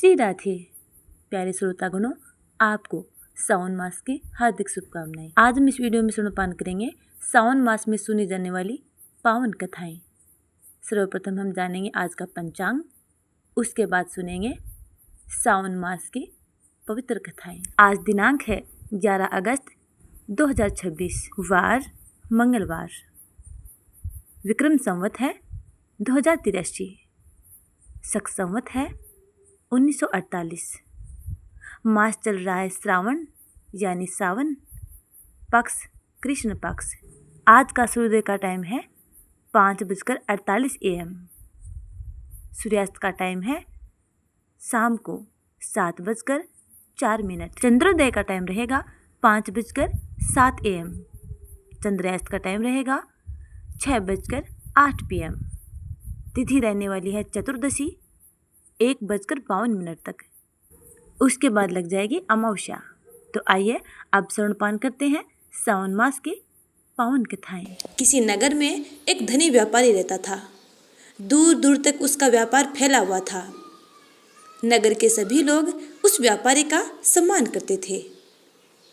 श्री राधे। प्यारे श्रोतागणों, आपको सावन मास की हार्दिक शुभकामनाएं। आज हम इस वीडियो में सुनपान करेंगे सावन मास में सुनी जाने वाली पावन कथाएं। सर्वप्रथम हम जानेंगे आज का पंचांग, उसके बाद सुनेंगे सावन मास की पवित्र कथाएं। आज दिनांक है 11 अगस्त 2026, वार मंगलवार, विक्रम संवत है 2083, शक संवत है 1948। मास चल रहा है श्रावण यानी सावन, पक्ष कृष्ण पक्ष। आज का सूर्योदय का टाइम है 5:48 AM। सूर्यास्त का टाइम है शाम को 7:04। चंद्रोदय का टाइम रहेगा 5:07 AM। चंद्रास्त का टाइम रहेगा 6:08 PM। तिथि रहने वाली है चतुर्दशी 1:52 तक। उसके बाद लग जाएगी अमावस्या। तो आइए अब श्रवणपान करते हैं सावन मास की पावन कथाएं। किसी नगर में एक धनी व्यापारी रहता था। दूर दूर तक उसका व्यापार फैला हुआ था। नगर के सभी लोग उस व्यापारी का सम्मान करते थे।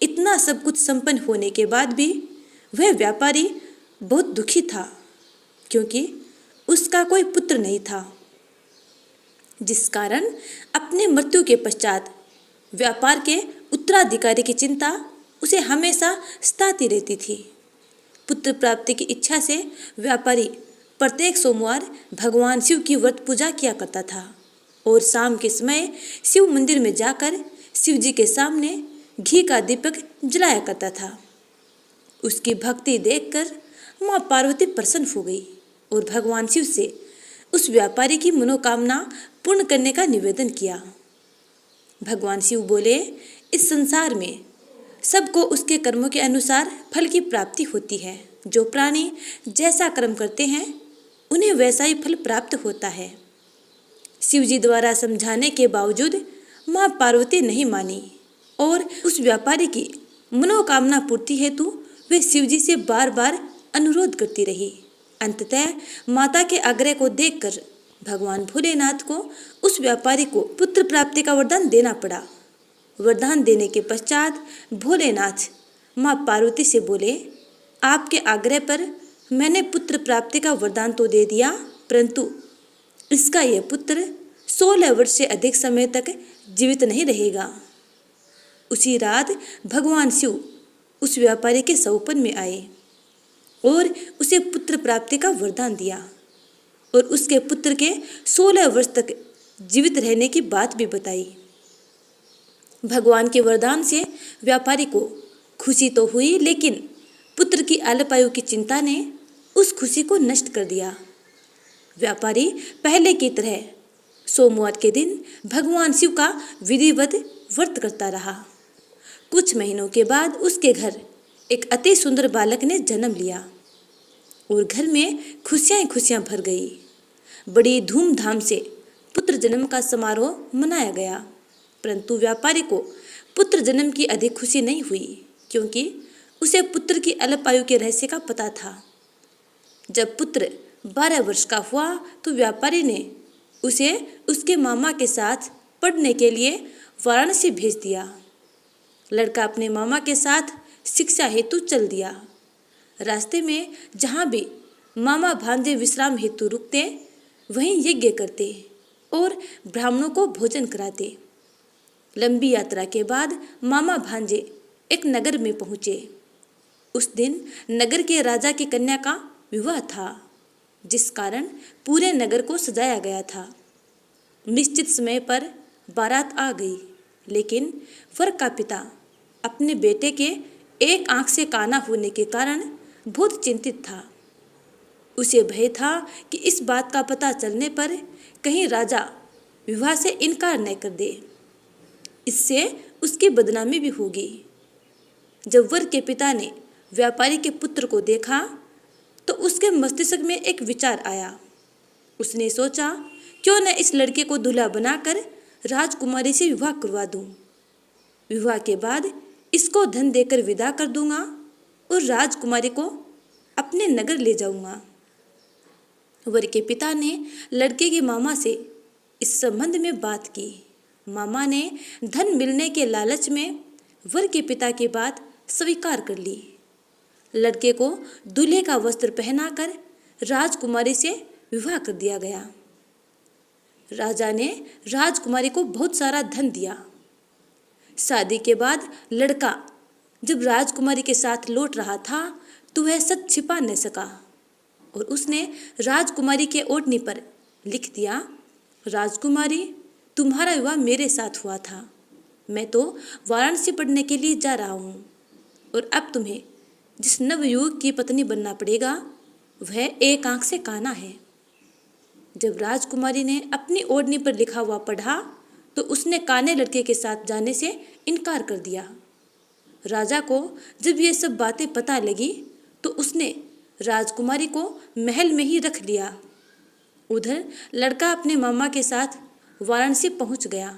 इतना सब कुछ संपन्न होने के बाद भी वह व्यापारी बहुत दुखी था, क्योंकि उसका कोई पुत्र नहीं था, जिस कारण अपने मृत्यु के पश्चात व्यापार के उत्तराधिकारी की चिंता उसे हमेशा सताती रहती थी। पुत्र प्राप्ति की इच्छा से व्यापारी प्रत्येक सोमवार भगवान शिव की व्रत पूजा किया करता था और शाम के समय शिव मंदिर में जाकर शिव जी के सामने घी का दीपक जलाया करता था। उसकी भक्ति देखकर माँ पार्वती प्रसन्न हो गई और भगवान शिव से उस व्यापारी की मनोकामना पूर्ण करने का निवेदन किया। भगवान शिव बोले, इस संसार में सबको उसके कर्मों के अनुसार फल की प्राप्ति होती है। जो प्राणी जैसा कर्म करते हैं उन्हें वैसा ही फल प्राप्त होता है। शिव जी द्वारा समझाने के बावजूद माँ पार्वती नहीं मानी और उस व्यापारी की मनोकामना पूर्ति हेतु वे शिव जी से बार बार अनुरोध करती रही। अंततः माता के आग्रह को देखकर भगवान भोलेनाथ को उस व्यापारी को पुत्र प्राप्ति का वरदान देना पड़ा। वरदान देने के पश्चात भोलेनाथ माँ पार्वती से बोले, आपके आग्रह पर मैंने पुत्र प्राप्ति का वरदान तो दे दिया, परंतु इसका यह पुत्र 16 वर्ष से अधिक समय तक जीवित नहीं रहेगा। उसी रात भगवान शिव उस व्यापारी के सौपन में आए और उसे पुत्र प्राप्ति का वरदान दिया और उसके पुत्र के 16 वर्ष तक जीवित रहने की बात भी बताई। भगवान के वरदान से व्यापारी को खुशी तो हुई, लेकिन पुत्र की अल्पायु की चिंता ने उस खुशी को नष्ट कर दिया। व्यापारी पहले की तरह सोमवार के दिन भगवान शिव का विधिवत व्रत करता रहा। कुछ महीनों के बाद उसके घर एक अति सुंदर बालक ने जन्म लिया और घर में खुशियां खुशियां भर गई। बड़ी धूमधाम से पुत्र जन्म का समारोह मनाया गया, परंतु व्यापारी को पुत्र जन्म की अधिक खुशी नहीं हुई, क्योंकि उसे पुत्र की अल्पायु के रहस्य का पता था। जब पुत्र 12 वर्ष का हुआ तो व्यापारी ने उसे उसके मामा के साथ पढ़ने के लिए वाराणसी भेज दिया। लड़का अपने मामा के साथ शिक्षा हेतु चल दिया। रास्ते में जहाँ भी मामा भांजे विश्राम हेतु रुकते, वहीं यज्ञ करते और ब्राह्मणों को भोजन कराते। लंबी यात्रा के बाद मामा भांजे एक नगर में पहुँचे। उस दिन नगर के राजा की कन्या का विवाह था, जिस कारण पूरे नगर को सजाया गया था। निश्चित समय पर बारात आ गई, लेकिन वर का पिता अपने बेटे के एक आंख से काना होने के कारण बहुत चिंतित था। उसे भय था कि इस बात का पता चलने पर कहीं राजा विवाह से इनकार न कर दे, इससे उसकी बदनामी भी होगी। जब वर के पिता ने व्यापारी के पुत्र को देखा तो उसके मस्तिष्क में एक विचार आया। उसने सोचा, क्यों न इस लड़के को दूल्हा बनाकर राजकुमारी से विवाह करवा दूं। विवाह के बाद इसको धन देकर विदा कर दूंगा और राजकुमारी को अपने नगर ले जाऊंगा। वर के पिता ने लड़के के मामा से इस संबंध में बात की मामा ने धन मिलने के लालच में वर के पिता की बात स्वीकार कर ली। लड़के को दूल्हे का वस्त्र पहनाकर राजकुमारी से विवाह कर दिया गया। राजा ने राजकुमारी को बहुत सारा धन दिया। शादी के बाद लड़का जब राजकुमारी के साथ लौट रहा था तो वह सच छिपा न सका और उसने राजकुमारी के ओढ़नी पर लिख दिया, राजकुमारी, तुम्हारा विवाह मेरे साथ हुआ था। मैं तो वाराणसी पढ़ने के लिए जा रहा हूँ और अब तुम्हें जिस नवयुवक की पत्नी बनना पड़ेगा वह एक आंख से काना है। जब राजकुमारी ने अपनी ओढ़नी पर लिखा हुआ पढ़ा तो उसने काने लड़के के साथ जाने से इनकार कर दिया। राजा को जब ये सब बातें पता लगी तो उसने राजकुमारी को महल में ही रख लिया। उधर लड़का अपने मामा के साथ वाराणसी पहुंच गया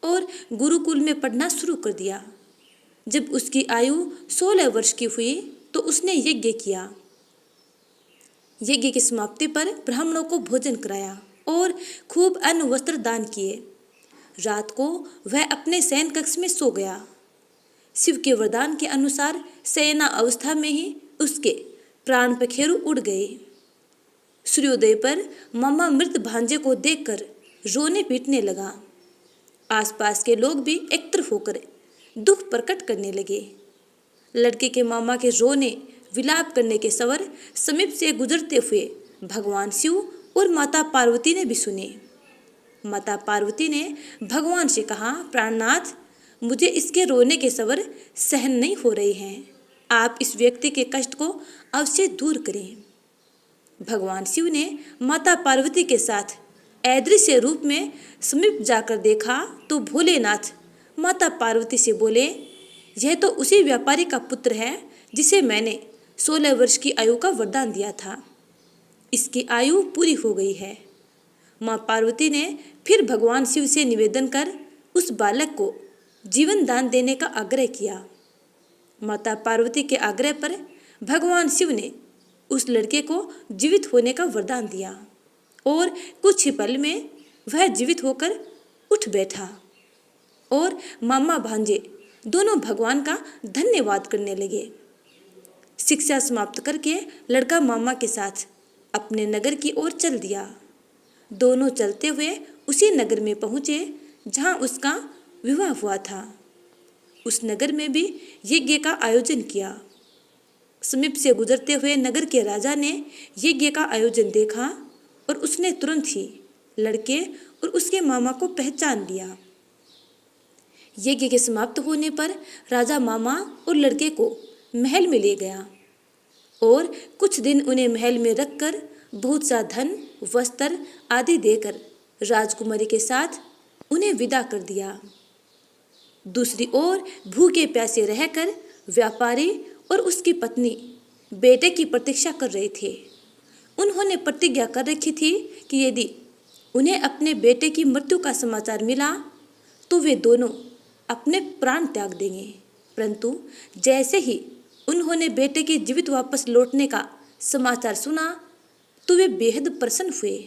और गुरुकुल में पढ़ना शुरू कर दिया। जब उसकी आयु 16 वर्ष की हुई तो उसने यज्ञ किया। यज्ञ की समाप्ति पर ब्राह्मणों को भोजन कराया और खूब अन्न वस्त्र दान किए। रात को वह अपने शयन कक्ष में सो गया। शिव के वरदान के अनुसार शयना अवस्था में ही उसके प्राण पखेरु उड़ गए। सूर्योदय पर मामा मृत भांजे को देखकर रोने पीटने लगा। आसपास के लोग भी एकत्र होकर दुख प्रकट करने लगे। लड़के के मामा के रोने विलाप करने के स्वर समीप से गुजरते हुए भगवान शिव और माता पार्वती ने भी सुने। माता पार्वती ने भगवान से कहा, प्राणनाथ, मुझे इसके रोने के स्वर सहन नहीं हो रहे हैं। आप इस व्यक्ति के कष्ट को अवश्य दूर करें। भगवान शिव ने माता पार्वती के साथ अदृश्य रूप में समीप जाकर देखा तो भोलेनाथ माता पार्वती से बोले, यह तो उसी व्यापारी का पुत्र है जिसे मैंने 16 वर्ष की आयु का वरदान दिया था। इसकी आयु पूरी हो गई है। माँ पार्वती ने फिर भगवान शिव से निवेदन कर उस बालक को जीवन दान देने का आग्रह किया। माता पार्वती के आग्रह पर भगवान शिव ने उस लड़के को जीवित होने का वरदान दिया और कुछ ही पल में वह जीवित होकर उठ बैठा और मामा भांजे दोनों भगवान का धन्यवाद करने लगे। शिक्षा समाप्त करके लड़का मामा के साथ अपने नगर की ओर चल दिया। दोनों चलते हुए उसी नगर में पहुँचे जहाँ उसका विवाह हुआ था। उस नगर में भी यज्ञ का आयोजन किया। समीप से गुजरते हुए नगर के राजा ने यज्ञ का आयोजन देखा और उसने तुरंत ही लड़के और उसके मामा को पहचान लिया। यज्ञ के समाप्त होने पर राजा मामा और लड़के को महल में ले गया और कुछ दिन उन्हें महल में रखकर बहुत सा धन, वस्त्र आदि देकर राजकुमारी के साथ उन्हें विदा कर दिया। दूसरी ओर भूखे प्यासे रहकर व्यापारी और उसकी पत्नी बेटे की प्रतीक्षा कर रहे थे। उन्होंने प्रतिज्ञा कर रखी थी कि यदि उन्हें अपने बेटे की मृत्यु का समाचार मिला तो वे दोनों अपने प्राण त्याग देंगे। परंतु जैसे ही उन्होंने बेटे के जीवित वापस लौटने का समाचार सुना तो वे बेहद प्रसन्न हुए।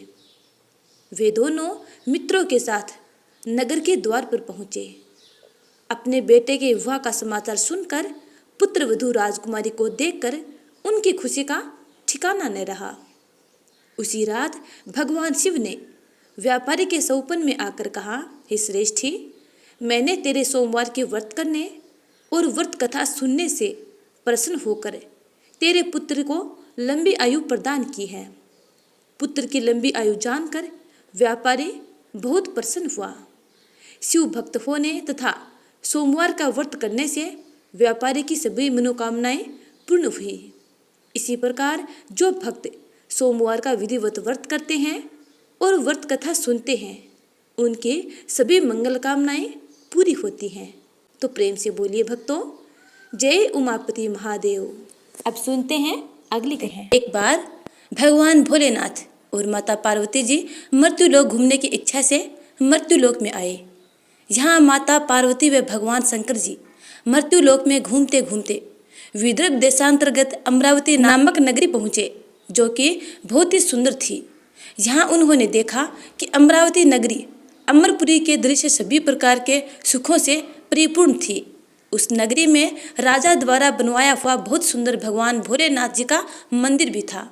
वे दोनों मित्रों के साथ नगर के द्वार पर पहुँचे। अपने बेटे के विवाह का समाचार सुनकर पुत्रवधू राजकुमारी को देखकर उनकी खुशी का ठिकाना न रहा। उसी रात भगवान शिव ने व्यापारी के सौपन में आकर कहा, हे श्रेष्ठी, मैंने तेरे सोमवार के व्रत करने और व्रत कथा सुनने से प्रसन्न होकर तेरे पुत्र को लंबी आयु प्रदान की है। पुत्र की लंबी आयु जानकर व्यापारी बहुत प्रसन्न हुआ। शिव भक्त होने तथा सोमवार का व्रत करने से व्यापारी की सभी मनोकामनाएं पूर्ण हुई। इसी प्रकार जो भक्त सोमवार का विधिवत व्रत करते हैं और व्रत कथा सुनते हैं उनके सभी मंगल कामनाएं पूरी होती हैं। तो प्रेम से बोलिए भक्तों, जय उमापति महादेव। अब सुनते हैं अगली कथा। एक बार भगवान भोलेनाथ और माता पार्वती जी मृत्युलोक घूमने की इच्छा से मृत्युलोक में आए। यहाँ माता पार्वती व भगवान शंकर जी मृत्युलोक में घूमते घूमते विदर्भ देशांतर्गत अमरावती नामक नगरी पहुँचे, जो कि बहुत ही सुंदर थी। यहाँ उन्होंने देखा कि अमरावती नगरी अमरपुरी के दृश्य सभी प्रकार के सुखों से परिपूर्ण थी। उस नगरी में राजा द्वारा बनवाया हुआ बहुत सुंदर भगवान भोलेनाथ जी का मंदिर भी था।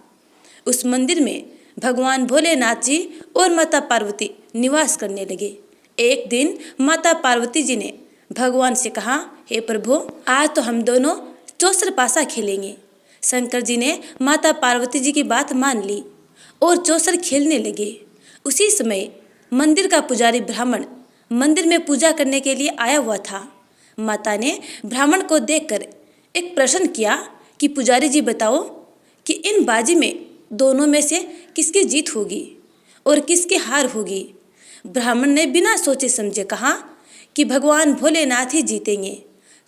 उस मंदिर में भगवान भोलेनाथ जी और माता पार्वती निवास करने लगे। एक दिन माता पार्वती जी ने भगवान से कहा, हे प्रभु, आज तो हम दोनों चौसर पासा खेलेंगे। शंकर जी ने माता पार्वती जी की बात मान ली और चौसर खेलने लगे। उसी समय मंदिर का पुजारी ब्राह्मण मंदिर में पूजा करने के लिए आया हुआ था। माता ने ब्राह्मण को देखकर एक प्रश्न किया कि पुजारी जी बताओ कि इन बाजी में दोनों में से किसकी जीत होगी और किसकी हार होगी। ब्राह्मण ने बिना सोचे समझे कहा कि भगवान भोलेनाथ ही जीतेंगे।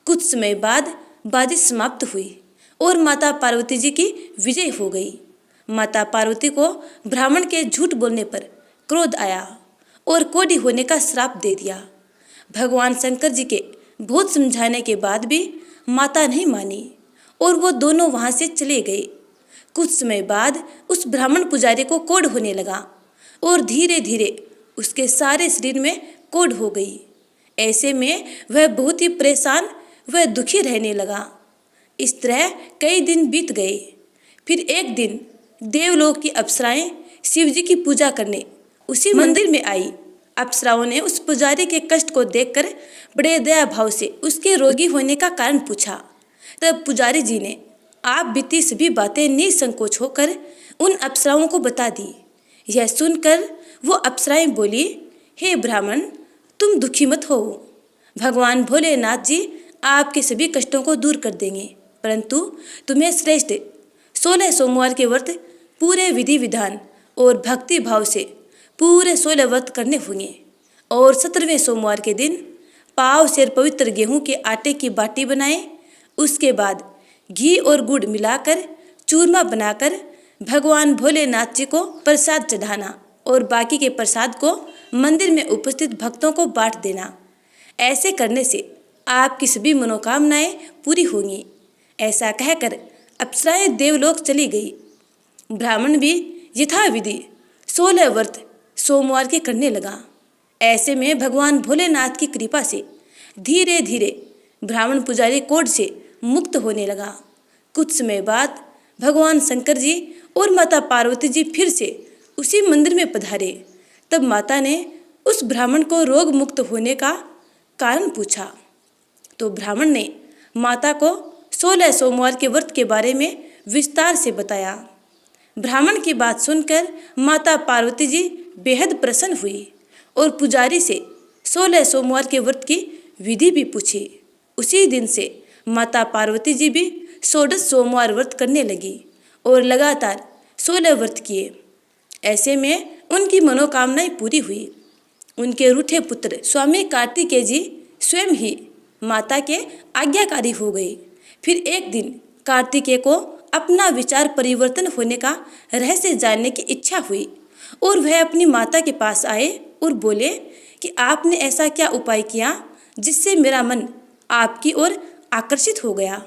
कुछ समय बाद बाजी समाप्त हुई और माता पार्वती जी की विजय हो गई। माता पार्वती को ब्राह्मण के झूठ बोलने पर क्रोध आया और कोढ़ी होने का श्राप दे दिया। भगवान शंकर जी के बहुत समझाने के बाद भी माता नहीं मानी और वो दोनों वहाँ से चले गए। कुछ समय बाद उस ब्राह्मण पुजारी को कोढ़ होने लगा और धीरे धीरे उसके सारे शरीर में कोढ़ हो गई। ऐसे में वह बहुत ही परेशान व दुखी रहने लगा। इस तरह कई दिन बीत गए। फिर एक दिन देवलोक की अप्सराएं शिव जी की पूजा करने उसी मंदिर में आई। अप्सराओं ने उस पुजारी के कष्ट को देखकर बड़े दया भाव से उसके रोगी होने का कारण पूछा। तब पुजारी जी ने आप बीती सभी बातें निसंकोच होकर उन अप्सराओं को बता दी। यह सुनकर वो अप्सराएं बोली, हे ब्राह्मण, तुम दुखी मत हो। भगवान भोलेनाथ जी आपके सभी कष्टों को दूर कर देंगे, परंतु तुम्हें श्रेष्ठ 16 सोमवार के व्रत पूरे विधि विधान और भक्ति भाव से पूरे 16 व्रत करने होंगे और 17वें सोमवार के दिन पाव सेर पवित्र गेहूं के आटे की बाटी बनाएं। उसके बाद घी और गुड़ मिलाकर चूरमा बनाकर भगवान भोलेनाथ जी को प्रसाद चढ़ाना और बाकी के प्रसाद को मंदिर में उपस्थित भक्तों को बांट देना। ऐसे करने से आपकी सभी मनोकामनाएं पूरी होंगी। ऐसा कहकर अप्सराएं देवलोक चली गई। ब्राह्मण भी यथाविधि 16 व्रत सोमवार के करने लगा। ऐसे में भगवान भोलेनाथ की कृपा से धीरे धीरे ब्राह्मण पुजारी कोढ़ से मुक्त होने लगा। कुछ समय बाद भगवान शंकर जी और माता पार्वती जी फिर से उसी मंदिर में पधारे। तब माता ने उस ब्राह्मण को रोग मुक्त होने का कारण पूछा तो ब्राह्मण ने माता को 16 सोमवार के व्रत के बारे में विस्तार से बताया। ब्राह्मण की बात सुनकर माता पार्वती जी बेहद प्रसन्न हुई और पुजारी से 16 सोमवार के व्रत की विधि भी पूछी। उसी दिन से माता पार्वती जी भी 16 सोमवार व्रत करने लगी और लगातार 16 व्रत किए। ऐसे में उनकी मनोकामनाएं पूरी हुई। उनके रूठे पुत्र स्वामी कार्तिकेय जी स्वयं ही माता के आज्ञाकारी हो गए। फिर एक दिन कार्तिकेय को अपना विचार परिवर्तन होने का रहस्य जानने की इच्छा हुई और वह अपनी माता के पास आए और बोले कि आपने ऐसा क्या उपाय किया जिससे मेरा मन आपकी ओर आकर्षित हो गया।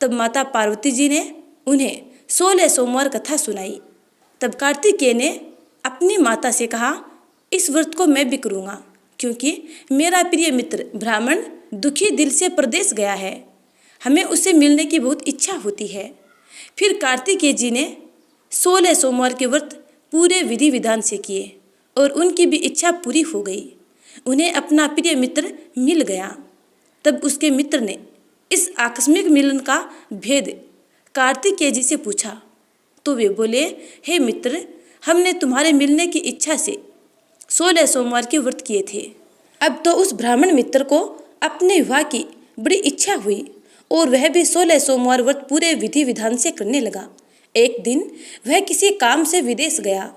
तब माता पार्वती जी ने उन्हें 16 सोमवार कथा सुनाई। तब कार्तिकेय ने अपनी माता से कहा, इस व्रत को मैं भी करूँगा क्योंकि मेरा प्रिय मित्र ब्राह्मण दुखी दिल से प्रदेश गया है। हमें उससे मिलने की बहुत इच्छा होती है। फिर कार्तिकेय जी ने 16 सोमवार के व्रत पूरे विधि विधान से किए और उनकी भी इच्छा पूरी हो गई। उन्हें अपना प्रिय मित्र मिल गया। तब उसके मित्र ने इस आकस्मिक मिलन का भेद कार्तिकेय जी से पूछा तो वे बोले, हे मित्र, हमने तुम्हारे मिलने की इच्छा से 16 सोमवार के व्रत किए थे। अब तो उस ब्राह्मण मित्र को अपने विवाह की बड़ी इच्छा हुई और वह भी 16 सोमवार व्रत पूरे विधि विधान से करने लगा। एक दिन वह किसी काम से विदेश गया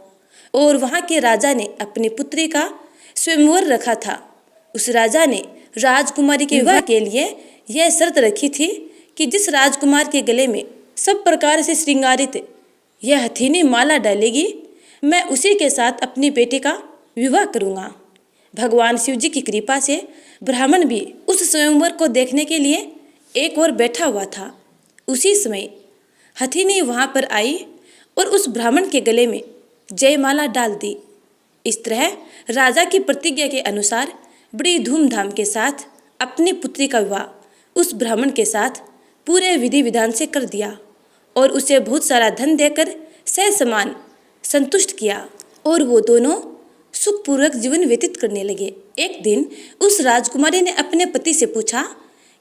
और वहाँ के राजा ने अपनी पुत्री का स्वयंवर रखा था। उस राजा ने राजकुमारी के विवाह के लिए यह शर्त रखी थी कि जिस राजकुमार के गले में सब प्रकार से श्रृंगारित यह हथीनी माला डालेगी, मैं उसी के साथ अपनी बेटी का विवाह करूँगा। भगवान शिव जी की कृपा से ब्राह्मण भी उस स्वयंवर को देखने के लिए एक ओर बैठा हुआ था। उसी समय हथीनी वहाँ पर आई और उस ब्राह्मण के गले में जयमाला डाल दी। इस तरह राजा की प्रतिज्ञा के अनुसार बड़ी धूमधाम के साथ अपनी पुत्री का विवाह उस ब्राह्मण के साथ पूरे विधि विधान से कर दिया और उसे बहुत सारा धन देकर ससम्मान संतुष्ट किया और वो दोनों सुखपूर्वक जीवन व्यतीत करने लगे। एक दिन उस राजकुमारी ने अपने पति से पूछा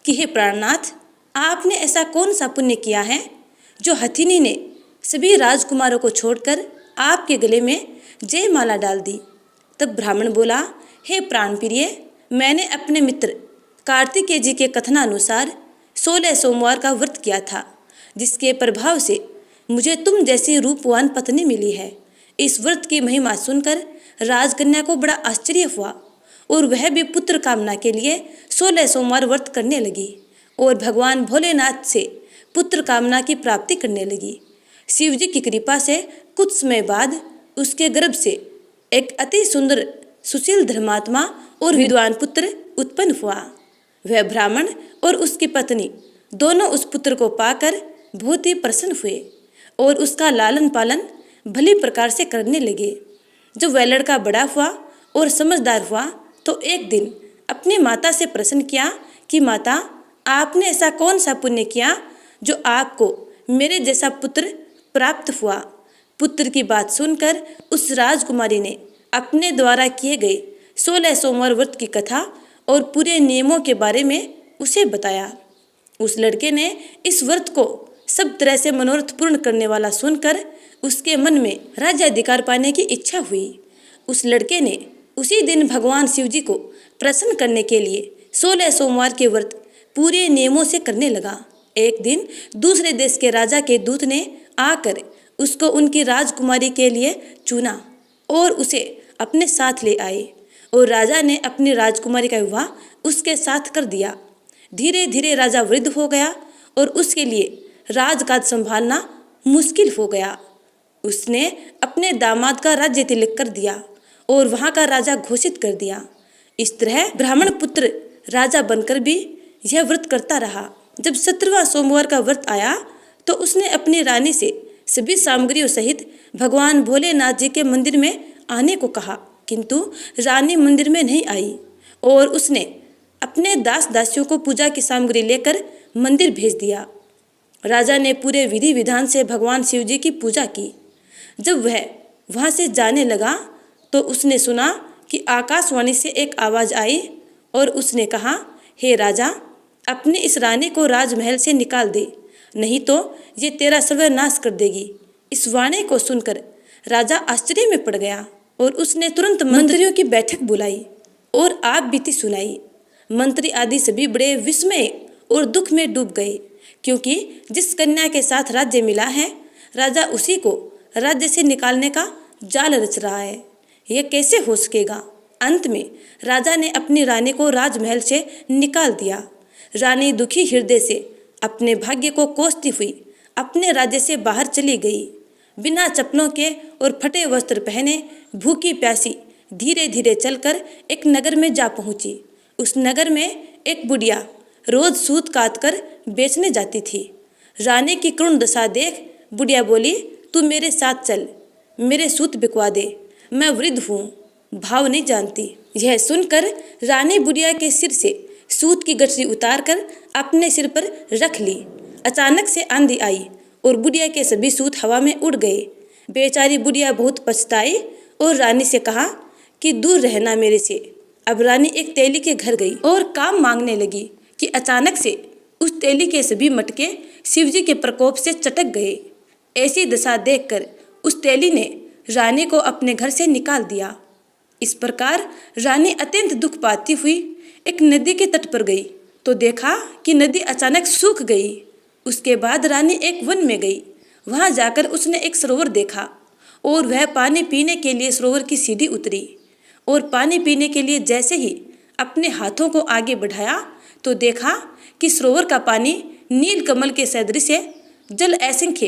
कि हे प्राणनाथ, आपने ऐसा कौन सा पुण्य किया है जो हथिनी ने सभी राजकुमारों को छोड़कर आपके गले में जयमाला डाल दी। तब ब्राह्मण बोला, हे प्राणप्रिय, मैंने अपने मित्र कार्तिकेय जी के कथनानुसार 16 सोमवार का व्रत किया था, जिसके प्रभाव से मुझे तुम जैसी रूपवान पत्नी मिली है। इस व्रत की महिमा सुनकर राजकन्या को बड़ा आश्चर्य हुआ और वह भी पुत्र कामना के लिए 16 सोमवार व्रत करने लगी और भगवान भोलेनाथ से पुत्र कामना की प्राप्ति करने लगी। शिव जी की कृपा से कुछ समय बाद उसके गर्भ से एक अति सुंदर सुशील धर्मात्मा और विद्वान पुत्र उत्पन्न हुआ। वह ब्राह्मण और उसकी पत्नी दोनों उस पुत्र को पाकर बहुत ही प्रसन्न हुए और उसका लालन पालन भली प्रकार से करने लगे। जब वह लड़का बड़ा हुआ और समझदार हुआ तो एक दिन अपनी माता से प्रश्न किया कि माता, आपने ऐसा कौन सा पुण्य किया जो आपको मेरे जैसा पुत्र प्राप्त हुआ। पुत्र की बात सुनकर उस राजकुमारी ने अपने द्वारा किए गए 16 सोमवार व्रत की कथा और पूरे नियमों के बारे में उसे बताया। उस लड़के ने इस व्रत को सब तरह से मनोरथ पूर्ण करने वाला सुनकर उसके मन में राज्याधिकार पाने की इच्छा हुई। उस लड़के ने उसी दिन भगवान शिव जी को प्रसन्न करने के लिए 16 सोमवार के व्रत पूरे नियमों से करने लगा। एक दिन दूसरे देश के राजा के दूत ने आकर उसको उनकी राजकुमारी के लिए चुना और उसे अपने साथ ले आए और राजा ने अपनी राजकुमारी का विवाह उसके साथ कर दिया। धीरे धीरे राजा वृद्ध हो गया और उसके लिए राजकाज संभालना मुश्किल हो गया। उसने अपने दामाद का राज्य तिलक कर दिया और वहाँ का राजा घोषित कर दिया। इस तरह ब्राह्मण पुत्र राजा बनकर भी यह व्रत करता रहा। जब 17वां सोमवार का व्रत आया तो उसने अपनी रानी से सभी सामग्रियों सहित भगवान भोलेनाथ जी के मंदिर में आने को कहा, किंतु रानी मंदिर में नहीं आई और उसने अपने दास दासियों को पूजा की सामग्री लेकर मंदिर भेज दिया। राजा ने पूरे विधि विधान से भगवान शिव जी की पूजा की। जब वह वहाँ से जाने लगा तो उसने सुना कि आकाशवाणी से एक आवाज़ आई और उसने कहा, हे राजा, अपनी इस रानी को राजमहल से निकाल दे, नहीं तो ये तेरा सर्वनाश कर देगी। इस वाणी को सुनकर राजा आश्चर्य में पड़ गया और उसने तुरंत मंत्रियों की बैठक बुलाई और आप बीती सुनाई। मंत्री आदि सभी बड़े विस्मय और दुख में डूब गए, क्योंकि जिस कन्या के साथ राज्य मिला है राजा उसी को राज्य से निकालने का जाल रच रहा है। यह कैसे हो सकेगा। अंत में राजा ने अपनी रानी को राजमहल से निकाल दिया। रानी दुखी हृदय से अपने भाग्य को कोसती हुई अपने राज्य से बाहर चली गई। बिना चप्पलों के और फटे वस्त्र पहने भूखी प्यासी धीरे धीरे चलकर एक नगर में जा पहुंची। उस नगर में एक बुढ़िया रोज सूत काट कर बेचने जाती थी। रानी की करुण दशा देख बुढ़िया बोली, तू मेरे साथ चल, मेरे सूत बिकवा दे, मैं वृद्ध हूँ, भाव नहीं जानती। यह सुनकर रानी बुढ़िया के सिर से सूत की गठरी उतारकर अपने सिर पर रख ली। अचानक से आंधी आई और बुढ़िया के सभी सूत हवा में उड़ गए। बेचारी बुढ़िया बहुत पछताई और रानी से कहा कि दूर रहना मेरे से। अब रानी एक तेली के घर गई और काम मांगने लगी कि अचानक से उस तेली के सभी मटके शिवजी के प्रकोप से चटक गए। ऐसी दशा देखकर उस तेली ने रानी को अपने घर से निकाल दिया। इस प्रकार रानी अत्यंत दुख पाती हुई एक नदी के तट पर गई तो देखा कि नदी अचानक सूख गई। उसके बाद रानी एक वन में गई। वहां जाकर उसने एक सरोवर देखा और वह पानी पीने के लिए सरोवर की सीढ़ी उतरी और पानी पीने के लिए जैसे ही अपने हाथों को आगे बढ़ाया तो देखा कि सरोवर का पानी नील कमल के सदृश जल असंख्य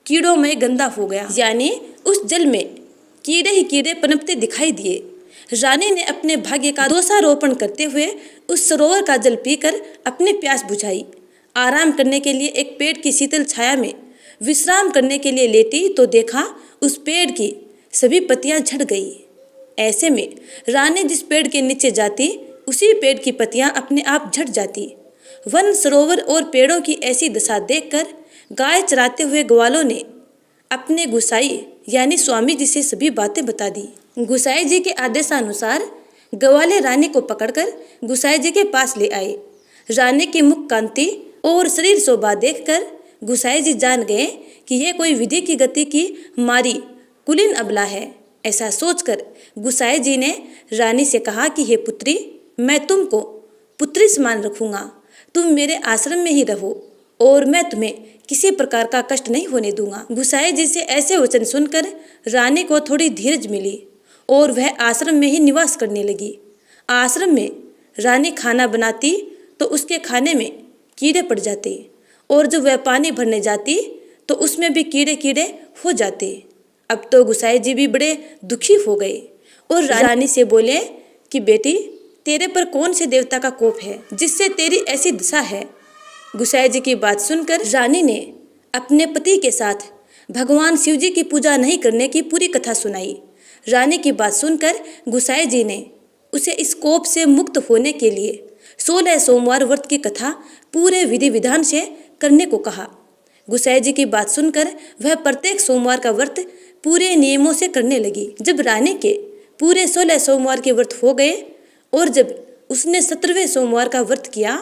कीड़ों में गंदा हो गया, यानी उस जल में कीड़े ही कीड़े पनपते दिखाई दिए। रानी ने अपने भाग्य का दोषारोपण करते हुए उस सरोवर का जल पीकर अपनी प्यास बुझाई। आराम करने के लिए एक पेड़ की शीतल छाया में विश्राम करने के लिए लेटी तो देखा उस पेड़ की सभी पत्तियां झड़ गई ऐसे में रानी जिस पेड़ के नीचे जाती उसी पेड़ की पत्तियां अपने आप झड़ जाती। वन सरोवर और पेड़ों की ऐसी दशा देखकर गाय चराते हुए ग्वालों ने अपने गुसाई यानी स्वामी जी से सभी बातें बता दी। गुसाई जी के आदेशानुसार ग्वाले रानी को पकड़कर गुसाई जी के पास ले आए। रानी की मुख कांति और शरीर शोभा देखकर गुसाई जी जान गए कि यह कोई विधि की गति की मारी कुलीन अबला है। ऐसा सोचकर गुसाई जी ने रानी से कहा कि हे पुत्री, मैं तुमको पुत्री समान रखूंगा, तुम मेरे आश्रम में ही रहो और मैं तुम्हें किसी प्रकार का कष्ट नहीं होने दूंगा। गुसाई जी से ऐसे वचन सुनकर रानी को थोड़ी धीरज मिली और वह आश्रम में ही निवास करने लगी। आश्रम में रानी खाना बनाती तो उसके खाने में कीड़े पड़ जाते और जब वह पानी भरने जाती तो उसमें भी कीड़े कीड़े हो जाते। अब तो गुसाई जी भी बड़े दुखी हो गए और रानी से बोले कि बेटी, तेरे पर कौन से देवता का कोप है जिससे तेरी ऐसी दशा है। गुसाई जी की बात सुनकर रानी ने अपने पति के साथ भगवान शिव जी की पूजा नहीं करने की पूरी कथा सुनाई। रानी की बात सुनकर गुसाई जी ने उसे इस कोप से मुक्त होने के लिए 16 सोमवार व्रत की कथा पूरे विधि विधान से करने को कहा। गुसाई जी की बात सुनकर वह प्रत्येक सोमवार का व्रत पूरे नियमों से करने लगी। जब रानी के पूरे 16 सोमवार के व्रत हो गए और जब उसने 17वें सोमवार का व्रत किया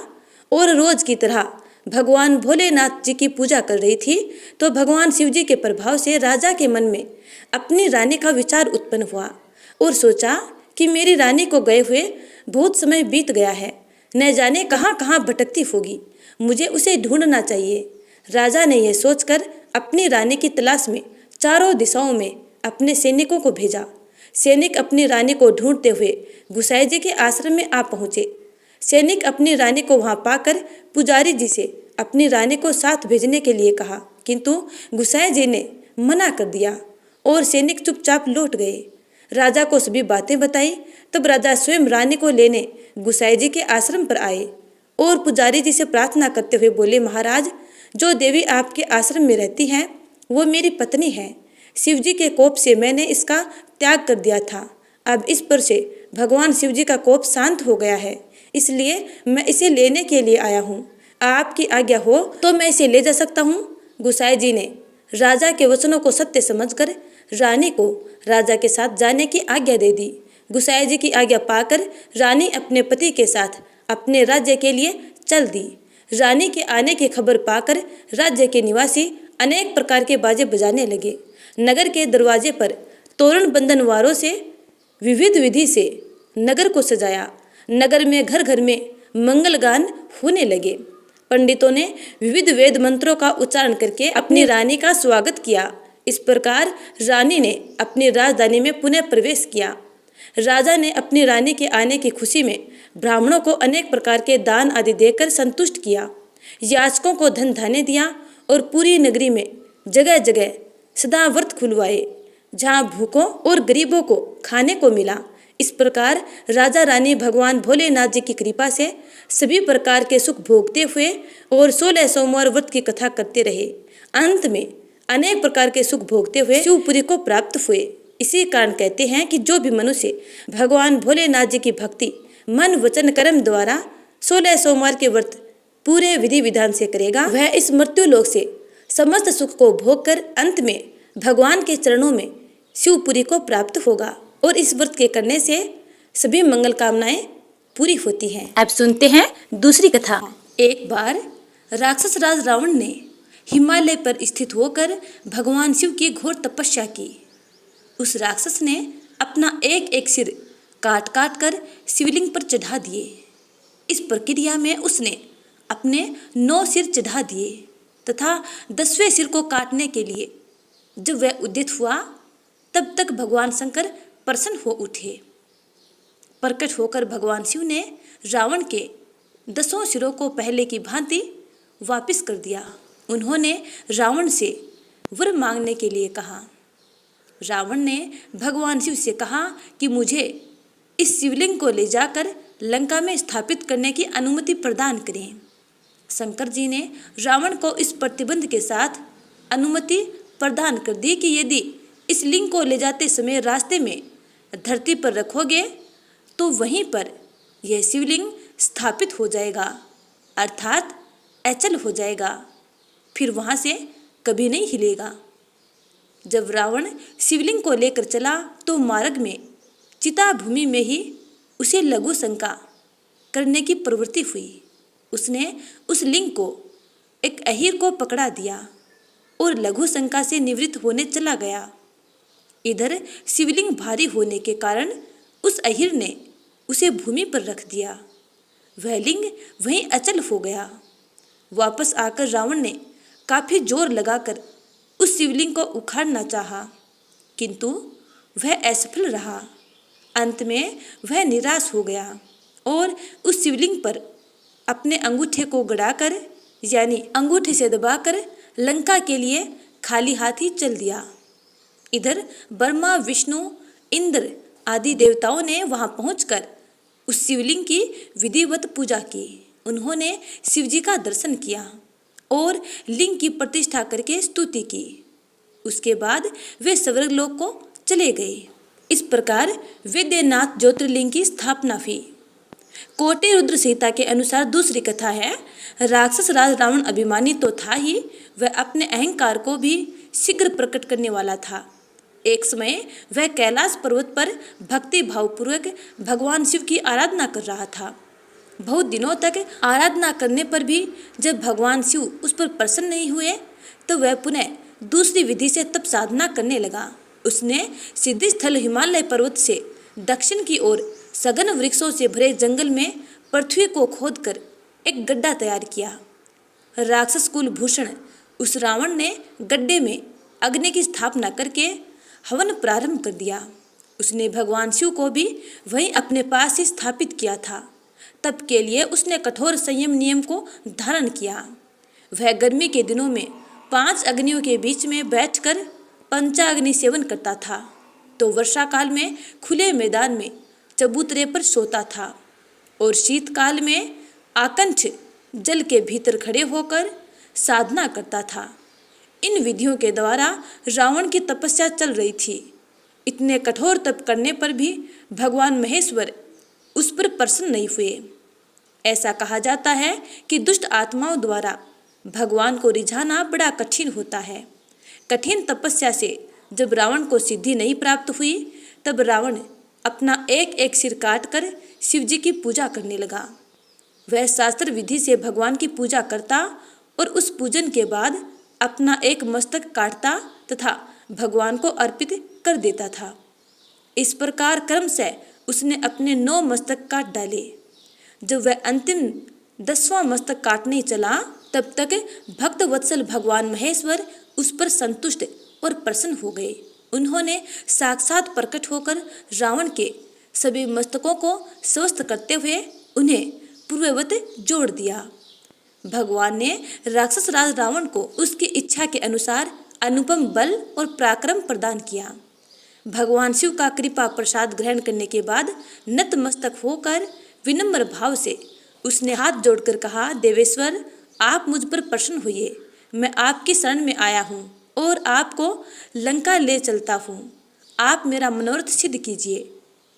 और रोज की तरह भगवान भोलेनाथ जी की पूजा कर रही थी तो भगवान शिव जी के प्रभाव से राजा के मन में अपनी रानी का विचार उत्पन्न हुआ और सोचा कि मेरी रानी को गए हुए बहुत समय बीत गया है, न जाने कहाँ कहाँ भटकती होगी, मुझे उसे ढूंढना चाहिए। राजा ने यह सोचकर अपनी रानी की तलाश में चारों दिशाओं में अपने सैनिकों को भेजा। सैनिक अपनी रानी को ढूंढते हुए गुसाई जी के आश्रम में आ पहुँचे। सैनिक अपनी रानी को वहां पाकर पुजारी जी से अपनी रानी को साथ भेजने के लिए कहा, किंतु गुसाई जी ने मना कर दिया और सैनिक चुपचाप लौट गए। राजा को सभी बातें बताई। तब राजा स्वयं रानी को लेने गुसाई जी के आश्रम पर आए और पुजारी जी से प्रार्थना करते हुए बोले, महाराज, जो देवी आपके आश्रम में रहती है वो मेरी पत्नी है। शिव जी के कोप से मैंने इसका त्याग कर दिया था। अब इस पर से भगवान शिव जी का कोप शांत हो गया है, इसलिए मैं इसे लेने के लिए आया हूँ। आपकी आज्ञा हो तो मैं इसे ले जा सकता हूँ। गुसाई जी ने राजा के वचनों को सत्य समझकर रानी को राजा के साथ जाने की आज्ञा दे दी। गुसाई जी की आज्ञा पाकर रानी अपने पति के साथ अपने राज्य के लिए चल दी। रानी के आने की खबर पाकर राज्य के निवासी अनेक प्रकार के बाजे बजाने लगे। नगर के दरवाजे पर तोरण बंधनवारों से विविध विधि से नगर को सजाया। नगर में घर घर में मंगल गान होने लगे। पंडितों ने विविध वेद मंत्रों का उच्चारण करके अपनी रानी का स्वागत किया। इस प्रकार रानी ने अपनी राजधानी में पुनः प्रवेश किया। राजा ने अपनी रानी के आने की खुशी में ब्राह्मणों को अनेक प्रकार के दान आदि देकर संतुष्ट किया। याचकों को धन धान्य दिया और पूरी नगरी में जगह जगह सदा व्रत खुलवाए, जहाँ भूखों और गरीबों को खाने को मिला। इस प्रकार राजा रानी भगवान भोलेनाथ जी की कृपा से सभी प्रकार के सुख भोगते हुए और 16 सोमवार व्रत की कथा करते रहे। अंत में अनेक प्रकार के सुख भोगते हुए शिवपुरी को प्राप्त हुए। इसी कारण कहते हैं कि जो भी मनुष्य भगवान भोलेनाथ जी की भक्ति मन वचन कर्म द्वारा 16 सोमवार के व्रत पूरे विधि विधान से करेगा, वह इस मृत्यु लोक से समस्त सुख को भोग कर अंत में भगवान के चरणों में शिवपुरी को प्राप्त होगा और इस व्रत के करने से सभी मंगल कामनाएं पूरी होती हैं। अब सुनते हैं दूसरी कथा। एक बार राक्षस राज रावण ने हिमालय पर स्थित होकर भगवान शिव की घोर तपस्या की। उस राक्षस ने अपना एक एक सिर काट काट कर शिवलिंग पर चढ़ा दिए। इस प्रक्रिया में उसने अपने 9 सिर चढ़ा दिए तथा 10वें सिर को काटने के लिए जब वह उद्यत हुआ तब तक भगवान शंकर प्रसन्न हो उठे। प्रकट होकर भगवान शिव ने रावण के 10 सिरों को पहले की भांति वापस कर दिया। उन्होंने रावण से वर मांगने के लिए कहा। रावण ने भगवान शिव से कहा कि मुझे इस शिवलिंग को ले जाकर लंका में स्थापित करने की अनुमति प्रदान करें। शंकर जी ने रावण को इस प्रतिबंध के साथ अनुमति प्रदान कर दी कि यदि इस लिंग को ले जाते समय रास्ते में धरती पर रखोगे तो वहीं पर यह शिवलिंग स्थापित हो जाएगा, अर्थात अचल हो जाएगा, फिर वहाँ से कभी नहीं हिलेगा। जब रावण शिवलिंग को लेकर चला तो मार्ग में चिता भूमि में ही उसे लघु शंका करने की प्रवृत्ति हुई। उसने उस लिंग को एक अहीर को पकड़ा दिया और लघु शंका से निवृत्त होने चला गया। इधर शिवलिंग भारी होने के कारण उस अहीर ने उसे भूमि पर रख दिया। वह लिंग वहीं अचल हो गया। वापस आकर रावण ने काफी जोर लगाकर उस शिवलिंग को उखाड़ना चाहा, किंतु वह असफल रहा। अंत में वह निराश हो गया और उस शिवलिंग पर अपने अंगूठे को गड़ाकर, यानी अंगूठे से दबाकर लंका के लिए खाली हाथ ही चल दिया। इधर ब्रह्मा, विष्णु, इंद्र आदि देवताओं ने वहां पहुंचकर उस शिवलिंग की विधिवत पूजा की। उन्होंने शिवजी का दर्शन किया और लिंग की प्रतिष्ठा करके स्तुति की। उसके बाद वे स्वर्गलोक को चले गए। इस प्रकार वैद्यनाथ ज्योतिर्लिंग की स्थापना हुई। कोटि रुद्र सीता के अनुसार दूसरी कथा है, राक्षस राज रावण अभिमानी तो था ही, वह अपने अहंकार को भी शीघ्र प्रकट करने वाला था। एक समय वह कैलाश पर्वत पर भक्ति भावपूर्वक भगवान शिव की आराधना कर रहा था। बहुत दिनों तक आराधना करने पर भी जब भगवान शिव उस पर प्रसन्न नहीं हुए तो वह पुनः दूसरी विधि से तप साधना करने लगा। उसने सिद्धि स्थल हिमालय पर्वत से दक्षिण की ओर सघन वृक्षों से भरे जंगल में पृथ्वी को खोदकर एक गड्ढा तैयार किया। राक्षस कुल भूषण उस रावण ने गड्ढे में अग्नि की स्थापना करके हवन प्रारंभ कर दिया। उसने भगवान शिव को भी वहीं अपने पास ही स्थापित किया था। तप के लिए उसने कठोर संयम नियम को धारण किया। वह गर्मी के दिनों में 5 अग्नियों के बीच में बैठकर पंचाग्नि सेवन करता था, तो वर्षा काल में खुले मैदान में चबूतरे पर सोता था और शीतकाल में आकंठ जल के भीतर खड़े होकर साधना करता था। इन विधियों के द्वारा रावण की तपस्या चल रही थी। इतने कठोर तप करने पर भी भगवान महेश्वर उस पर प्रसन्न नहीं हुए। ऐसा कहा जाता है कि दुष्ट आत्माओं द्वारा भगवान को रिझाना बड़ा कठिन होता है। कठिन तपस्या से जब रावण को सिद्धि नहीं प्राप्त हुई तब रावण अपना एक एक सिर काट कर शिव जी की पूजा करने लगा। वह शास्त्र विधि से भगवान की पूजा करता और उस पूजन के बाद अपना एक मस्तक काटता तथा भगवान को अर्पित कर देता था। इस प्रकार क्रम से उसने अपने 9 मस्तक काट डाले। जब वह अंतिम 10वां मस्तक काटने चला तब तक भक्त वत्सल भगवान महेश्वर उस पर संतुष्ट और प्रसन्न हो गए। उन्होंने साक्षात प्रकट होकर रावण के सभी मस्तकों को स्वस्थ करते हुए उन्हें पूर्ववत जोड़ दिया। भगवान ने राक्षस राज रावण को उसकी इच्छा के अनुसार अनुपम बल और पराक्रम प्रदान किया। भगवान शिव का कृपा प्रसाद ग्रहण करने के बाद नतमस्तक होकर विनम्र भाव से उसने हाथ जोड़कर कहा, देवेश्वर आप मुझ पर प्रसन्न होइए। मैं आपकी शरण में आया हूँ और आपको लंका ले चलता हूँ। आप मेरा मनोरथ सिद्ध कीजिए।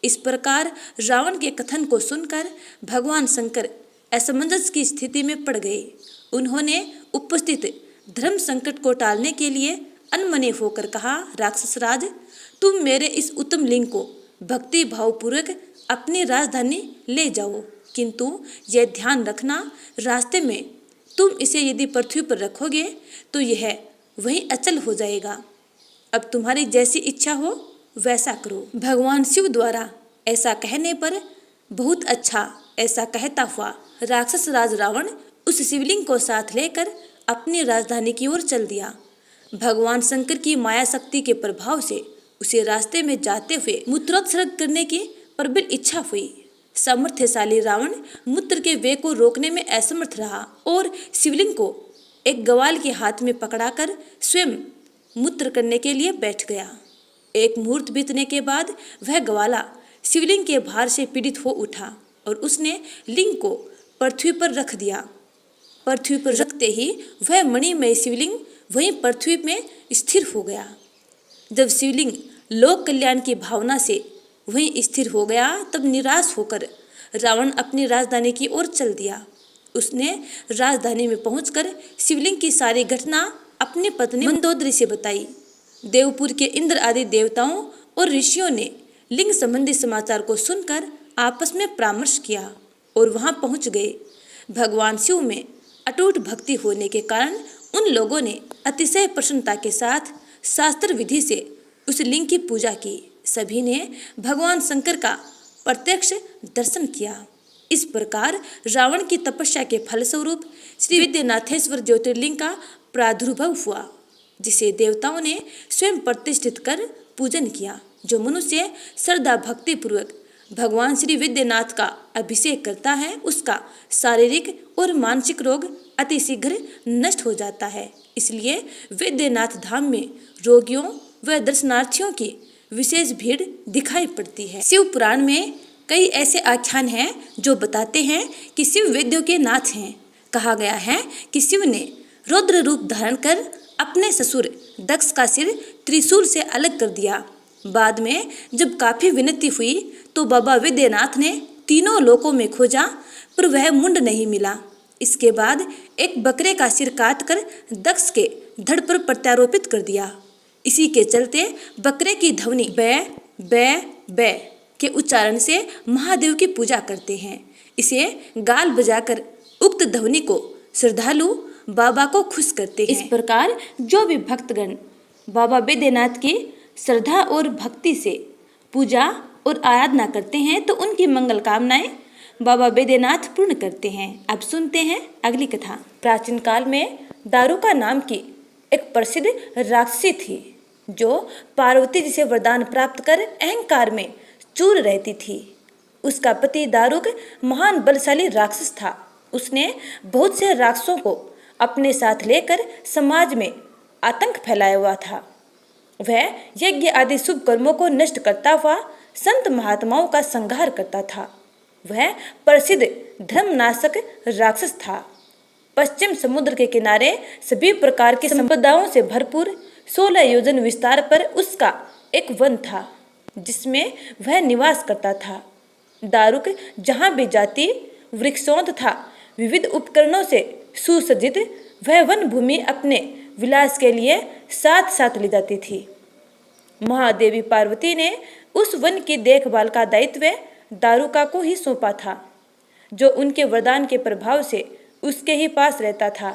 इस प्रकार रावण के कथन को सुनकर भगवान शंकर असमंजस की स्थिति में पड़ गए। उन्होंने उपस्थित धर्म संकट को टालने के लिए अनमने होकर कहा, राक्षस राज तुम मेरे इस उत्तम लिंग को भक्ति भावपूर्वक अपनी राजधानी ले जाओ, किंतु यह ध्यान रखना रास्ते में तुम इसे यदि पृथ्वी पर रखोगे तो यह वहीं अचल हो जाएगा। अब तुम्हारी जैसी इच्छा हो वैसा करो। भगवान शिव द्वारा ऐसा कहने पर बहुत अच्छा ऐसा कहता हुआ राक्षस राज रावण उस शिवलिंग को साथ लेकर अपनी राजधानी की ओर चल दिया। भगवान शंकर की माया शक्ति के प्रभाव से उसे रास्ते में जाते हुए मूत्रोत्सर्ग करने की प्रबल इच्छा हुई। सामर्थ्यशाली रावण मूत्र के वेग को रोकने में असमर्थ रहा और शिवलिंग को एक गवाल के हाथ में पकड़ाकर स्वयं मूत्र करने के लिए बैठ गया। एक मुहूर्त बीतने के बाद वह ग्वाला शिवलिंग के भार से पीड़ित हो उठा और उसने लिंग को पृथ्वी पर रख दिया। पृथ्वी पर रखते ही वह मणिमय शिवलिंग वहीं पृथ्वी में स्थिर हो गया। जब शिवलिंग लोक कल्याण की भावना से वहीं स्थिर हो गया, तब निराश होकर रावण अपनी राजधानी की ओर चल दिया। उसने राजधानी में पहुंचकर शिवलिंग की सारी घटना अपनी पत्नी मंदोदरी से बताई। देवपुर के इंद्र आदि देवताओं और ऋषियों ने लिंग संबंधी समाचार को सुनकर आपस में परामर्श किया और वहां पहुंच गए। भगवान शिव में अटूट भक्ति होने के कारण उन लोगों ने अतिशय प्रसन्नता के साथ शास्त्र विधि से उस लिंग की पूजा की। सभी ने भगवान शंकर का प्रत्यक्ष दर्शन किया। इस प्रकार रावण की तपस्या के फलस्वरूप श्री विद्यानाथेश्वर ज्योतिर्लिंग का प्रादुर्भाव हुआ, जिसे देवताओं ने स्वयं प्रतिष्ठित कर पूजन किया। जो मनुष्य श्रद्धा भक्ति पूर्वक भगवान श्री विद्यानाथ का अभिषेक करता है, उसका शारीरिक और मानसिक रोग अतिशीघ्र नष्ट हो जाता है। इसलिए विद्यानाथ धाम में रोगियों व दर्शनार्थियों की विशेष भीड़ दिखाई पड़ती है। शिव पुराण में कई ऐसे आख्यान हैं जो बताते हैं कि शिव वैद्यों के नाथ हैं। कहा गया है कि शिव ने रुद्र रूप धारण कर अपने ससुर दक्ष का सिर त्रिशूल से अलग कर दिया। बाद में जब काफी विनती हुई तो बाबा विद्यानाथ ने तीनों लोकों में खोजा, पर वह मुंड नहीं मिला। इसके बाद एक बकरे का सिर काटकर दक्ष के धड़ पर प्रत्यारोपित कर दिया। इसी के चलते बकरे की ध्वनि बै बै बै के उच्चारण से महादेव की पूजा करते हैं। इसे गाल बजाकर उक्त ध्वनि को श्रद्धालु बाबा को खुश करते हैं। इस प्रकार जो भी भक्तगण बाबा बैद्यनाथ की श्रद्धा और भक्ति से पूजा और आराधना करते हैं तो उनकी मंगल कामनाएं बाबा बैद्यनाथ पूर्ण करते हैं। अब सुनते हैं अगली कथा। प्राचीन काल में दारुका नाम की एक प्रसिद्ध राक्षसी थी, जो पार्वती जी से वरदान प्राप्त कर अहंकार में चूर रहती थी। उसका पति दारुक महान बलशाली राक्षस था। उसने बहुत से राक्षसों को अपने साथ लेकर समाज में आतंक फैलाया हुआ था। वह यज्ञ आदि शुभ कर्मों को नष्ट करता हुआ संत महात्माओं का संहार करता था। वह प्रसिद्ध धर्मनाशक राक्षस था। पश्चिम समुद्र के किनारे सभी प्रकार की संपदाओं से भरपूर 16 योजन विस्तार पर उसका एक वन था, जिसमें वह निवास करता था। दारुक जहाँ भी जाती वृक्षों तथा विविध उपकरणों से सुसज्जित वह वन भूमि अपने विलास के लिए साथ साथ ले जाती थी। महादेवी पार्वती ने उस वन की देखभाल का दायित्व दारुका को ही सौंपा था, जो उनके वरदान के प्रभाव से उसके ही पास रहता था।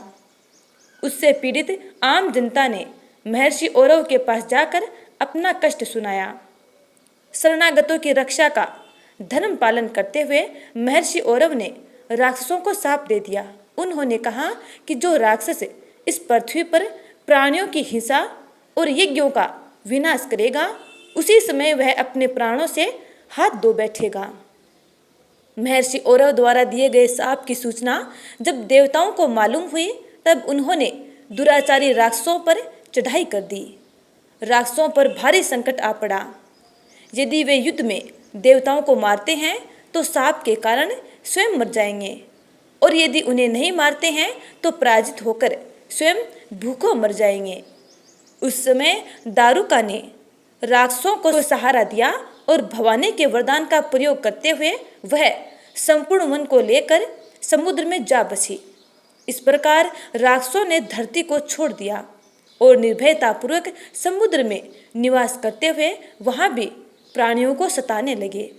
उससे पीड़ित आम जनता ने महर्षि औरव के पास जाकर अपना कष्ट सुनाया। शरणागतों की रक्षा का धर्म पालन करते हुए महर्षि औरव ने राक्षसों को शाप दे दिया। उन्होंने कहा कि जो राक्षस इस पृथ्वी पर प्राणियों की हिंसा और यज्ञों का विनाश करेगा, उसी समय वह अपने प्राणों से हाथ धो बैठेगा। महर्षि औरव द्वारा दिए गए शाप की सूचना जब देवताओं को मालूम हुई, तब उन्होंने दुराचारी राक्षसों पर चढ़ाई कर दी। राक्षसों पर भारी संकट आ पड़ा। यदि वे युद्ध में देवताओं को मारते हैं तो शाप के कारण स्वयं मर जाएंगे, और यदि उन्हें नहीं मारते हैं तो पराजित होकर स्वयं भूखों मर जाएंगे। उस समय दारुका ने राक्षसों को सहारा दिया और भवानी के वरदान का प्रयोग करते हुए वह संपूर्ण वन को लेकर समुद्र में जा बसी। इस प्रकार राक्षसों ने धरती को छोड़ दिया और निर्भयतापूर्वक समुद्र में निवास करते हुए वहां भी प्राणियों को सताने लगे।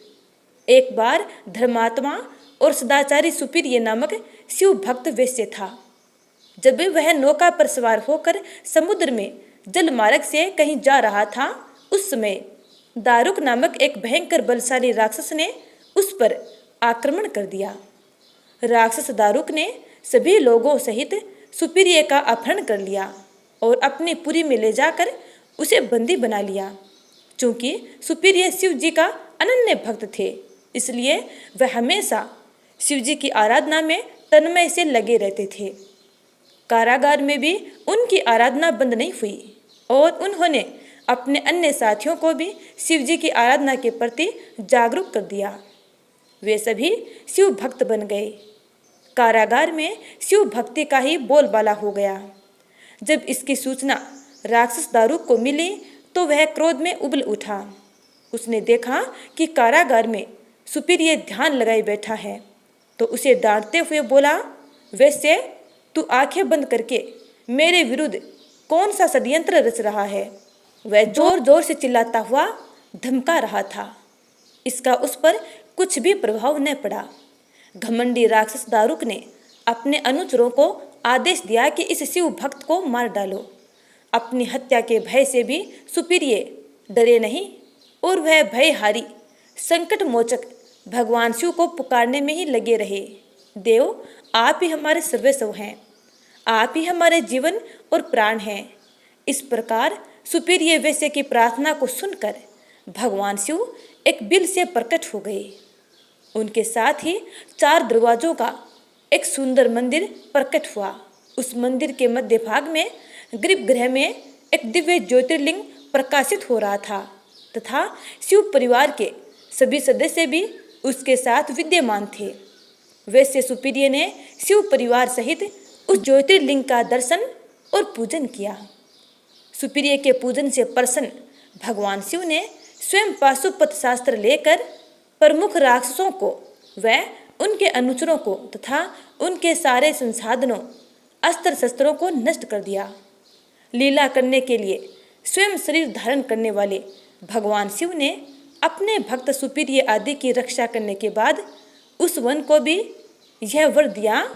एक बार धर्मात्मा और सदाचारी सुपीर्य नामक शिव भक्त वैश्य था। जब वह नौका पर सवार होकर समुद्र में जल मार्ग से कहीं जा रहा था, उस समय दारुक नामक एक भयंकर बलशाली राक्षस ने उस पर आक्रमण कर दिया। राक्षस दारुक ने सभी लोगों सहित सुपीर्य का अपहरण कर लिया और अपनी पुरी में ले जाकर उसे बंदी बना लिया। चूंकि सुपीर्य शिव जी का अनन्य भक्त थे, इसलिए वह हमेशा शिव जी की आराधना में तन्मय से लगे रहते थे। कारागार में भी उनकी आराधना बंद नहीं हुई और उन्होंने अपने अन्य साथियों को भी शिव जी की आराधना के प्रति जागरूक कर दिया। वे सभी शिव भक्त बन गए। कारागार में शिव भक्ति का ही बोलबाला हो गया। जब इसकी सूचना राक्षस दारुक को मिली तो वह क्रोध में उबल उठा। उसने देखा कि कारागार में सुपीरियर ध्यान लगाए बैठा है तो उसे डांटते हुए बोला, वैसे तू आंखें बंद करके मेरे विरुद्ध कौन सा षड्यंत्र रच रहा है। वह जोर जोर से चिल्लाता हुआ धमका रहा था। इसका उस पर कुछ भी प्रभाव न पड़ा। घमंडी राक्षस दारुक ने अपने अनुचरों को आदेश दिया कि इस शिव भक्त को मार डालो। अपनी हत्या के भय से भी सुपीरियर डरे नहीं और वह भयहारी संकट मोचक भगवान शिव को पुकारने में ही लगे रहे। देव, आप ही हमारे सर्वस्व हैं, आप ही हमारे जीवन और प्राण हैं। इस प्रकार सुपीरियर वैश्य की प्रार्थना को सुनकर भगवान शिव एक बिल से प्रकट हो गए। उनके साथ ही 4 दरवाजों का एक सुंदर मंदिर प्रकट हुआ। उस मंदिर के मध्य भाग में गर्भगृह में एक दिव्य ज्योतिर्लिंग प्रकाशित हो रहा था तथा शिव परिवार के सभी सदस्य भी उसके साथ विद्यमान थे। वैसे सुपीरियर ने शिव परिवार सहित उस ज्योतिर्लिंग का दर्शन और पूजन किया। सुपीरियर के पूजन से प्रसन्न भगवान शिव ने स्वयं पाशुपत शास्त्र लेकर प्रमुख राक्षसों को व उनके अनुचरों को तथा उनके सारे संसाधनों अस्त्र शस्त्रों को नष्ट कर दिया। लीला करने के लिए स्वयं शरीर धारण करने वाले भगवान शिव ने अपने भक्त सुपीरियर आदि की रक्षा करने के बाद उस वन को भी यह वर दिया,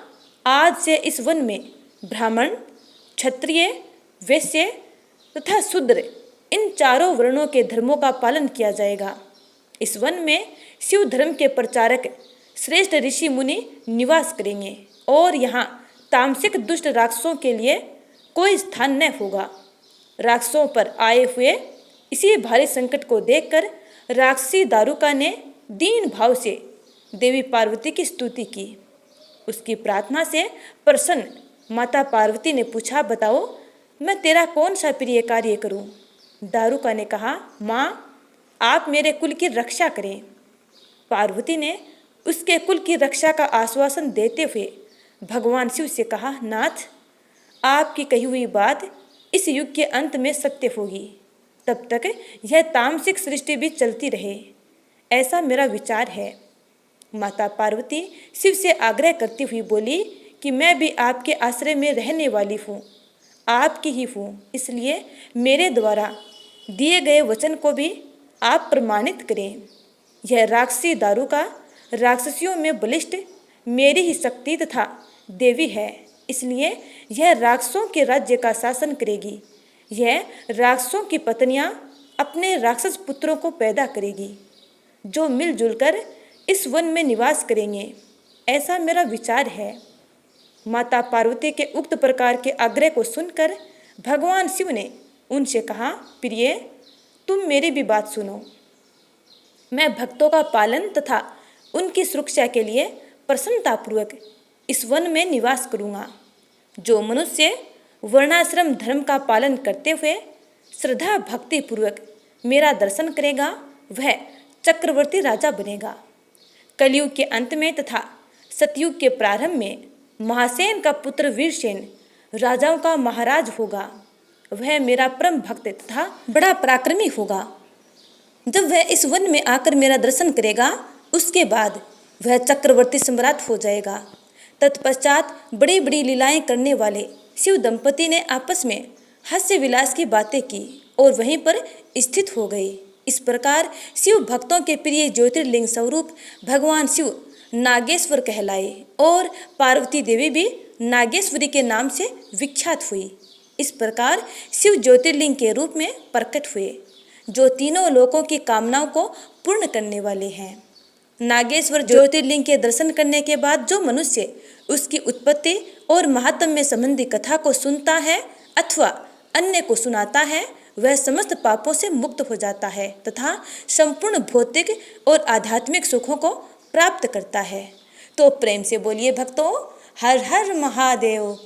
आज से इस वन में ब्राह्मण, क्षत्रिय, वैश्य तथा शूद्र इन 4 वर्णों के धर्मों का पालन किया जाएगा। इस वन में शिव धर्म के प्रचारक श्रेष्ठ ऋषि मुनि निवास करेंगे और यहाँ तामसिक दुष्ट राक्षसों के लिए कोई स्थान न होगा। राक्षसों पर आए हुए इसी भारी संकट को देखकर राक्षसी दारुका ने दीन भाव से देवी पार्वती की स्तुति की। उसकी प्रार्थना से प्रसन्न माता पार्वती ने पूछा, बताओ मैं तेरा कौन सा प्रिय कार्य करूं। दारुका ने कहा, माँ आप मेरे कुल की रक्षा करें। पार्वती ने उसके कुल की रक्षा का आश्वासन देते हुए भगवान शिव से कहा, नाथ आपकी कही हुई बात इस युग के अंत में सत्य होगी, तब तक यह तामसिक सृष्टि भी चलती रहे, ऐसा मेरा विचार है। माता पार्वती शिव से आग्रह करती हुई बोली कि मैं भी आपके आश्रय में रहने वाली हूँ, आपकी ही हूँ, इसलिए मेरे द्वारा दिए गए वचन को भी आप प्रमाणित करें। यह राक्षसी दारुका राक्षसियों में बलिष्ठ मेरी ही शक्ति तथा देवी है, इसलिए यह राक्षसों के राज्य का शासन करेगी। यह राक्षसों की पत्नियां अपने राक्षस पुत्रों को पैदा करेगी जो मिलजुल कर इस वन में निवास करेंगे, ऐसा मेरा विचार है। माता पार्वती के उक्त प्रकार के आग्रह को सुनकर भगवान शिव ने उनसे कहा, प्रिय तुम मेरी भी बात सुनो। मैं भक्तों का पालन तथा उनकी सुरक्षा के लिए प्रसन्नतापूर्वक इस वन में निवास करूँगा। जो मनुष्य वर्णाश्रम धर्म का पालन करते हुए श्रद्धा भक्ति पूर्वक मेरा दर्शन करेगा वह चक्रवर्ती राजा बनेगा। कलयुग के अंत में तथा सतयुग के प्रारंभ में महासेन का पुत्र वीरसेन राजाओं का महाराज होगा। वह मेरा परम भक्त तथा बड़ा पराक्रमी होगा। जब वह इस वन में आकर मेरा दर्शन करेगा उसके बाद वह चक्रवर्ती सम्राट हो जाएगा। तत्पश्चात बड़ी बड़ी लीलाएं करने वाले शिव दंपति ने आपस में हास्य विलास की बातें की और वहीं पर स्थित हो गए। इस प्रकार शिव भक्तों के प्रिय ज्योतिर्लिंग स्वरूप भगवान शिव नागेश्वर कहलाए और पार्वती देवी भी नागेश्वरी के नाम से विख्यात हुई। इस प्रकार शिव ज्योतिर्लिंग के रूप में प्रकट हुए जो तीनों लोकों की कामनाओं को पूर्ण करने वाले हैं। नागेश्वर ज्योतिर्लिंग के दर्शन करने के बाद जो मनुष्य उसकी उत्पत्ति और महात्म्य संबंधी कथा को सुनता है अथवा अन्य को सुनाता है वह समस्त पापों से मुक्त हो जाता है तथा संपूर्ण भौतिक और आध्यात्मिक सुखों को प्राप्त करता है। तो प्रेम से बोलिए भक्तों, हर हर महादेव।